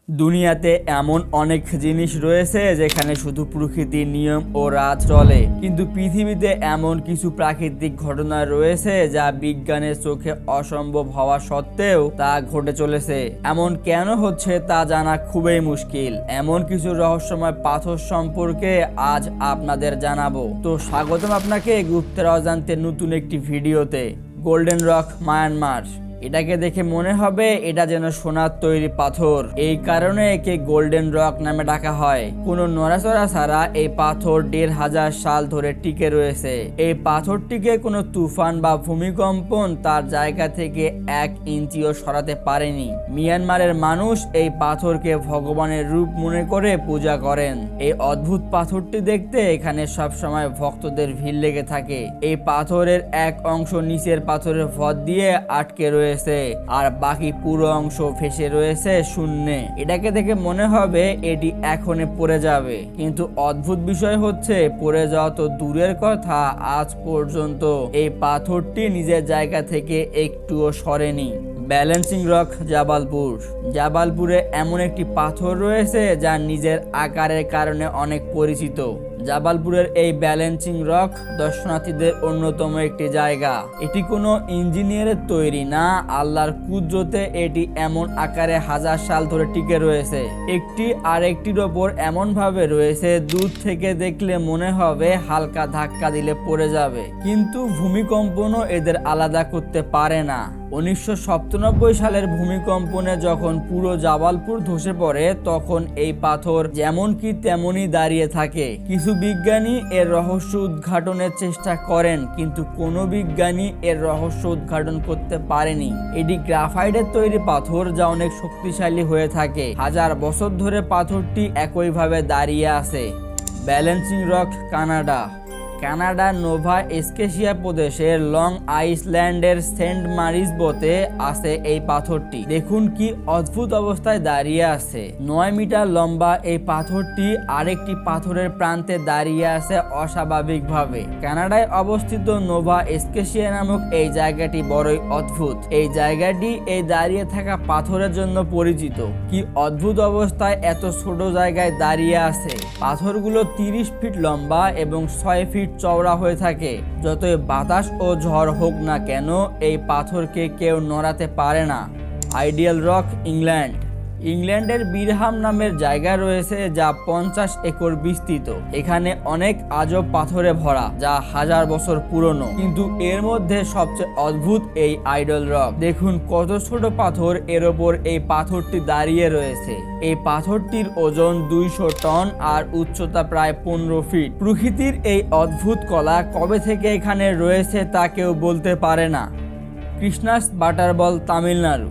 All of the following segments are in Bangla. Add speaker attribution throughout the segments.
Speaker 1: দুনিয়াতে এমন অনেক জিনিস রয়েছে যেখানে শুধু প্রকৃতির নিয়ম ও রাজ চলে, কিন্তু পৃথিবীতে এমন কিছু প্রাকৃতিক ঘটনা রয়েছে যা বিজ্ঞানের চোখে অসম্ভব হওয়া সত্ত্বেও তা ঘটে চলেছে। এমন কেন হচ্ছে তা জানা খুবই মুশকিল। এমন কিছু রহস্যময় পাথর সম্পর্কে আজ আপনাদের জানাবো। তো স্বাগতম আপনাকে গুপ্তের অজান্তের নতুন একটি ভিডিওতে। Golden rock, Myanmar. এটাকে দেখে মনে হবে এটা যেন সোনার তৈরি পাথর, এই কারণে একে গোল্ডেন রক নামে ডাকা হয়। কোনো নড়াচড়া ছাড়া এই পাথর ১৫০০ সাল ধরে টিকে রয়েছে। এই পাথরটিকে কোনো তুফান বা ভূমিকম্পন তার জায়গা থেকে ১ ইঞ্চিও সরাতে পারেনি। মিয়ানমারের মানুষ এই পাথরকে ভগবানের রূপ মনে করে পূজা করেন। এই অদ্ভুত পাথরটি দেখতে এখানে সবসময় ভক্তদের ভিড় লেগে থাকে। এই পাথরের এক অংশ নিচের পাথরের ভর দিয়ে আটকে রয়েছে, আর বাকি পুরো অংশ ভেসে রয়েছে শূন্যে। এটাকে দেখে মনে হবে এটি এখনই পড়ে যাবে, কিন্তু অদ্ভুত বিষয় হচ্ছে পড়ে যাওয়া তো দূরের কথা, আজ পর্যন্ত এই পাথরটি নিজের জায়গা থেকে একটুও সরেনি। Balancing rock, জাবালপুর। জাবালপুরে এমন একটি পাথর রয়েছে যা নিজের আকারের কারণে অনেক পরিচিত। জাবালপুরের এই ব্যালেন্সিং রক দর্শনার্থীদের অন্যতম একটি জায়গা। এটি কোনো ইঞ্জিনিয়ারের তৈরি না, আল্লাহর কুদরতে এটি এমন আকারে হাজার সাল ধরে টিকে রয়েছে। একটি আরেকটির ওপর এমন ভাবে রয়েছে দূর থেকে দেখলে মনে হবে হালকা ধাক্কা দিলে পড়ে যাবে, কিন্তু ভূমিকম্পনও এদের আলাদা করতে পারে না। ১৯৯৭ সালের ভূমিকম্পনে যখন পুরো জাবালপুর ধসে পড়ে তখন এই পাথর যেমন কি তেমনই দাঁড়িয়ে থাকে। কিছু বিজ্ঞানী এর রহস্য উদ্ঘাটনের চেষ্টা করেন, কিন্তু কোনো বিজ্ঞানী এর রহস্য উদ্ঘাটন করতে পারেনি। এটি গ্রাফাইটের তৈরি পাথর যা অনেক শক্তিশালী হয়ে থাকে। হাজার বছর ধরে পাথরটি একইভাবে দাঁড়িয়ে আছে। Balancing rock, Canada. কানাডার নোভা স্কটিয়া প্রদেশের লং আইল্যান্ডের সেন্ট মারিসবোতে আছে এই পাথরটি। দেখুন কি অদ্ভুত অবস্থায় দাঁড়িয়ে আছে। ৯ মিটার লম্বা এই পাথরটি আরেকটি পাথরের প্রান্তে দাঁড়িয়ে আছে অস্বাভাবিকভাবে। কানাডায় অবস্থিত নোভা স্কটিয়া নামক এই জায়গাটি বড়ই অদ্ভুত। এই জায়গাটি এই দাঁড়িয়ে থাকা পাথরের জন্য পরিচিত। কি অদ্ভুত অবস্থায় এত ছোট জায়গায় দাঁড়িয়ে আছে। পাথরগুলো ৩০ ফিট লম্বা এবং ৬ ফিট চওড়া হয়ে থাকে। যতই বাতাস ও ঝড় হোক না কেন এই পাথরকে কেউ নড়াতে পারে না। Ideal rock, England. ইংল্যান্ডের বিরহাম নামের জায়গা রয়েছে যা ৫০ একর বিস্তৃত। এখানে অনেক আজব পাথরে ভরা যা হাজার বছর পুরনো, কিন্তু এর মধ্যে সবচেয়ে অদ্ভুত এই আইডল রক। দেখুন কত ছোট পাথর, এর ওপর এই পাথরটি দাঁড়িয়ে রয়েছে। এই পাথরটির ওজন ২০০ টন আর উচ্চতা প্রায় ১৫ ফিট। প্রকৃতির এই অদ্ভুত কলা কবে থেকে এখানে রয়েছে তা কেউ বলতে পারে না। কৃষ্ণাস বাটারবল, তামিলনাড়ু।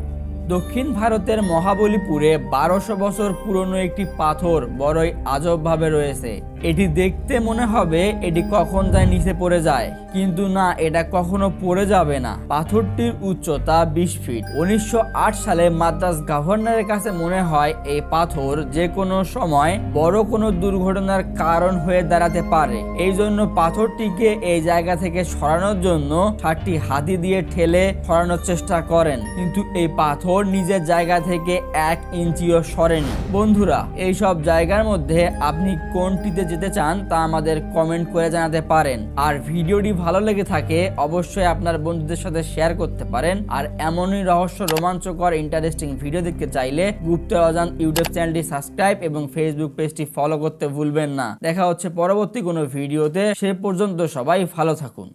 Speaker 1: দক্ষিণ ভারতের মহাবলীপুরে ১২০০ বছর পুরনো একটি পাথর বড়ই আজবভাবে রয়েছে। এটি দেখতে মনে হবে এটি কখন যায় নিচে পড়ে যায়, কিন্তু না, এটা কখনো পড়ে যাবে না। পাথরটির উচ্চতা ২০ ফিট। ১৯০৮ সালে মাদ্রাজ গভর্নরের কাছে মনে হয় এই পাথর যে কোনো সময় বড় কোনো দুর্ঘটনার কারণ হয়ে দাঁড়াতে পারে। এই জন্য পাথরটিকে এই জায়গা থেকে সরানোর জন্য ৬০টি হাতি দিয়ে ঠেলে সরানোর চেষ্টা করেন, কিন্তু এই পাথর নিজের জায়গা থেকে ১ ইঞ্চিও সরেনি। বন্ধুরা, এই সব জায়গার মধ্যে আপনি কোনটিতে যেতে চান তা আমাদের কমেন্ট করে জানাতে পারেন। আর ভিডিওটি ভালো লেগে থাকে অবশ্যই আপনার বন্ধুদের সাথে শেয়ার করতে পারেন। আর এমনই রহস্য, রোমাঞ্চকর, ইন্টারেস্টিং ভিডিও দেখতে চাইলে গুপ্তের অজান্ত ইউটিউব চ্যানেলটি সাবস্ক্রাইব এবং ফেসবুক পেজটি ফলো করতে ভুলবেন না। দেখা হচ্ছে পরবর্তী কোনো ভিডিওতে। সে পর্যন্ত সবাই ভালো থাকুন।